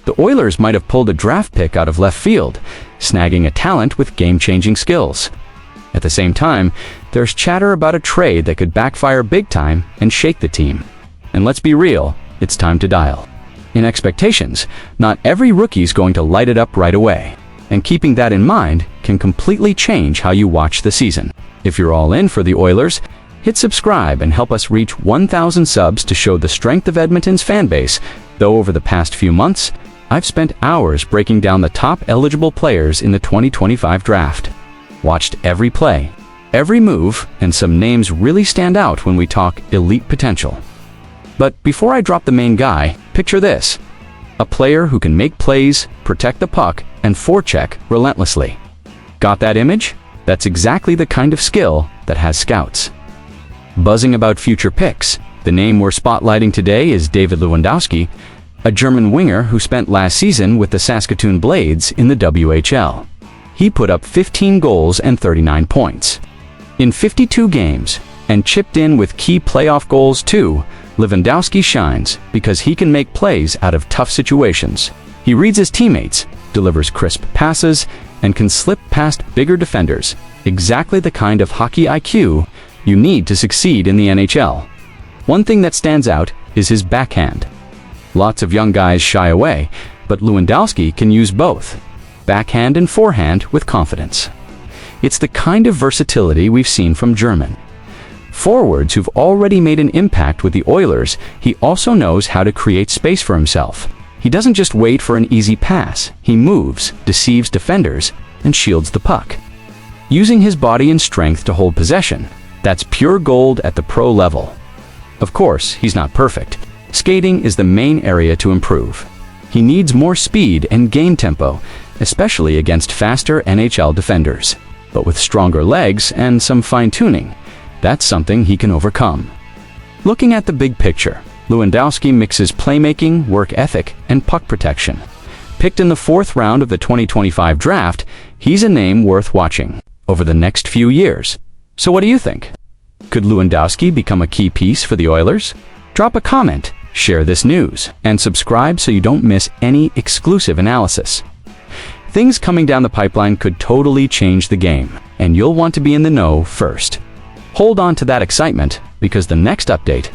The Oilers might have pulled a draft pick out of left field, snagging a talent with game-changing skills. At the same time, there's chatter about a trade that could backfire big time and shake the team. And let's be real, it's time to dial in expectations. Not every rookie's going to light it up right away. And keeping that in mind can completely change how you watch the season. If you're all in for the Oilers, hit subscribe and help us reach 1,000 subs to show the strength of Edmonton's fan base. Though over the past few months, I've spent hours breaking down the top eligible players in the 2025 draft. Watched every play, every move, and some names really stand out when we talk elite potential. But before I drop the main guy, picture this. A player who can make plays, protect the puck, and forecheck relentlessly. Got that image? That's exactly the kind of skill that has scouts buzzing about future picks. The name we're spotlighting today is David Lewandowski, a German winger who spent last season with the Saskatoon Blades in the WHL. He put up 15 goals and 39 points in 52 games and chipped in with key playoff goals too. Lewandowski shines because he can make plays out of tough situations. He reads his teammates, delivers crisp passes, and can slip past bigger defenders. Exactly the kind of hockey IQ you need to succeed in the NHL. One thing that stands out is his backhand. Lots of young guys shy away, but Lewandowski can use both, backhand and forehand, with confidence. It's the kind of versatility we've seen from German forwards who've already made an impact with the Oilers. He also knows how to create space for himself. He doesn't just wait for an easy pass. He moves, deceives defenders, and shields the puck, using his body and strength to hold possession. That's pure gold at the pro level. Of course, he's not perfect. Skating is the main area to improve. He needs more speed and game tempo, especially against faster NHL defenders. But with stronger legs and some fine-tuning, that's something he can overcome. Looking at the big picture, Lewandowski mixes playmaking, work ethic, and puck protection. Picked in the 4th round of the 2025 draft, he's a name worth watching over the next few years. So what do you think? Could Lewandowski become a key piece for the Oilers? Drop a comment, share this news, and subscribe so you don't miss any exclusive analysis. Things coming down the pipeline could totally change the game, and you'll want to be in the know first. Hold on to that excitement, because the next update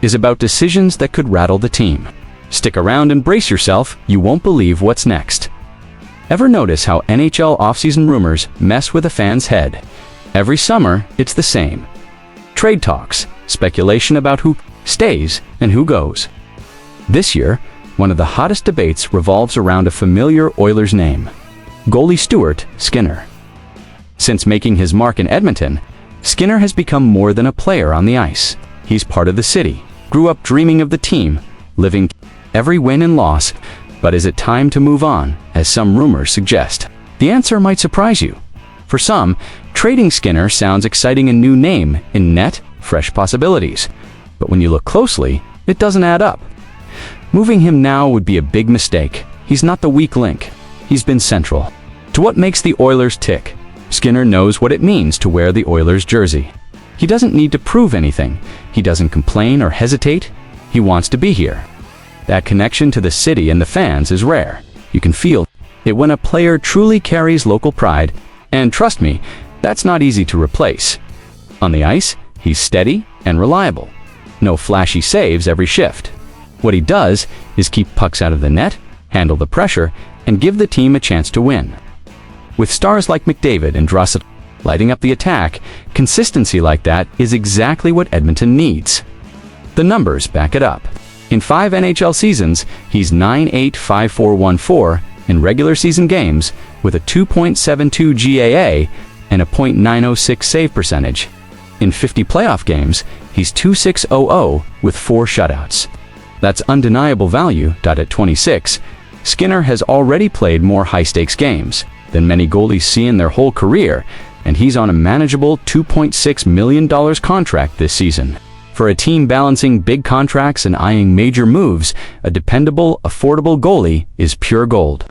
is about decisions that could rattle the team. Stick around and brace yourself, you won't believe what's next. Ever notice how NHL offseason rumors mess with a fan's head? Every summer, it's the same. Trade talks, speculation about who stays and who goes. This year, one of the hottest debates revolves around a familiar Oilers name: goalie Stewart Skinner. Since making his mark in Edmonton, Skinner has become more than a player on the ice. He's part of the city, grew up dreaming of the team, living every win and loss. But is it time to move on, as some rumors suggest? The answer might surprise you. For some, trading Skinner sounds exciting. A new name in net, fresh possibilities. But when you look closely, it doesn't add up. Moving him now would be a big mistake. He's not the weak link. He's been central to what makes the Oilers tick. Skinner knows what it means to wear the Oilers jersey. He doesn't need to prove anything. He doesn't complain or hesitate. He wants to be here. That connection to the city and the fans is rare. You can feel it when a player truly carries local pride. And trust me, that's not easy to replace. On the ice, he's steady and reliable. No flashy saves every shift. What he does is keep pucks out of the net, handle the pressure, and give the team a chance to win. With stars like McDavid and Draisaitl lighting up the attack, consistency like that is exactly what Edmonton needs. The numbers back it up. In 5 NHL seasons, he's 9.85414 in regular season games with a 2.72 GAA and a .906 save percentage. In 50 playoff games, he's 2.600 with 4 shutouts. That's undeniable value. At 26, Skinner has already played more high-stakes games than many goalies see in their whole career, and he's on a manageable $2.6 million contract this season. For a team balancing big contracts and eyeing major moves, a dependable, affordable goalie is pure gold.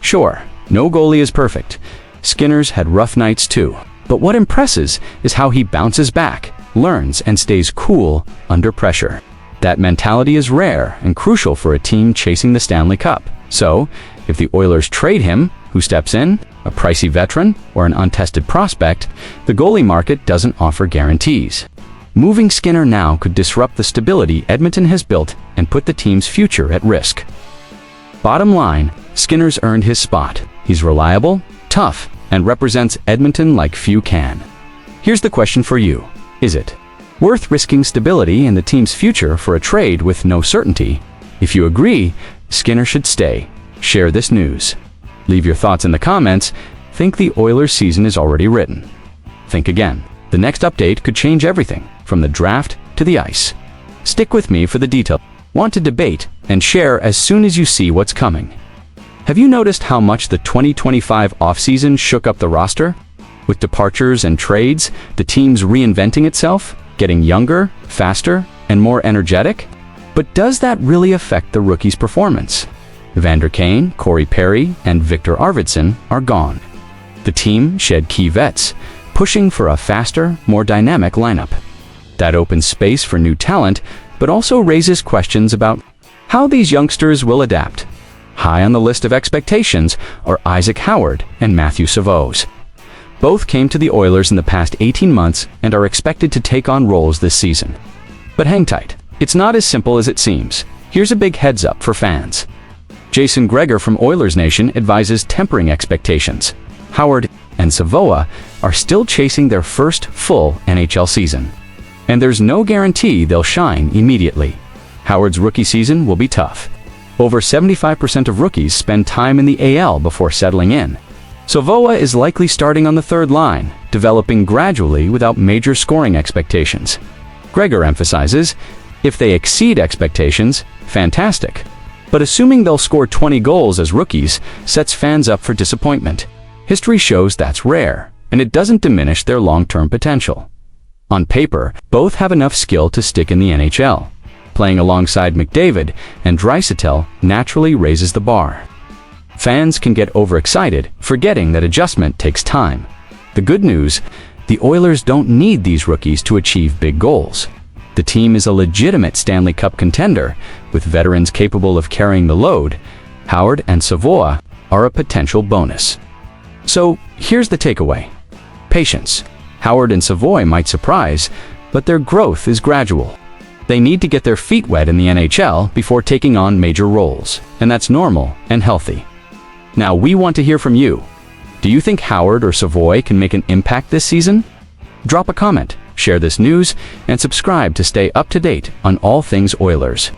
Sure, no goalie is perfect. Skinner's had rough nights too. But what impresses is how he bounces back, learns, and stays cool under pressure. That mentality is rare and crucial for a team chasing the Stanley Cup. So, if the Oilers trade him, who steps in? A pricey veteran or an untested prospect? The goalie market doesn't offer guarantees. Moving Skinner now could disrupt the stability Edmonton has built and put the team's future at risk. Bottom line, Skinner's earned his spot. He's reliable, tough, and represents Edmonton like few can. Here's the question for you. Is it worth risking stability and the team's future for a trade with no certainty? If you agree, Skinner should stay. Share this news. Leave your thoughts in the comments. Think the Oilers' season is already written. Think again. The next update could change everything, from the draft to the ice. Stick with me for the detail. Want to debate and share as soon as you see what's coming. Have you noticed how much the 2025 offseason shook up the roster? With departures and trades, the team's reinventing itself, getting younger, faster, and more energetic? But does that really affect the rookies' performance? Evander Kane, Corey Perry, and Victor Arvidsson are gone. The team shed key vets, pushing for a faster, more dynamic lineup. That opens space for new talent, but also raises questions about how these youngsters will adapt. High on the list of expectations are Isaac Howard and Matthew Savos. Both came to the Oilers in the past 18 months and are expected to take on roles this season. But hang tight. It's not as simple as it seems. Here's a big heads up for fans. Jason Gregor from Oilers Nation advises tempering expectations. Howard and Savoa are still chasing their first full NHL season. And there's no guarantee they'll shine immediately. Howard's rookie season will be tough. Over 75% of rookies spend time in the AL before settling in. Savoa is likely starting on the third line, developing gradually without major scoring expectations. Gregor emphasizes, if they exceed expectations, fantastic. But assuming they'll score 20 goals as rookies sets fans up for disappointment. History shows that's rare, and it doesn't diminish their long-term potential. On paper, both have enough skill to stick in the NHL. Playing alongside McDavid and Draisaitl naturally raises the bar. Fans can get overexcited, forgetting that adjustment takes time. The good news, the Oilers don't need these rookies to achieve big goals. The team is a legitimate Stanley Cup contender, with veterans capable of carrying the load. Howard and Savoa are a potential bonus. So, here's the takeaway. Patience. Howard and Savoy might surprise, but their growth is gradual. They need to get their feet wet in the NHL before taking on major roles, and that's normal and healthy. Now, we want to hear from you. Do you think Howard or Savoy can make an impact this season? Drop a comment, share this news, and subscribe to stay up to date on all things Oilers.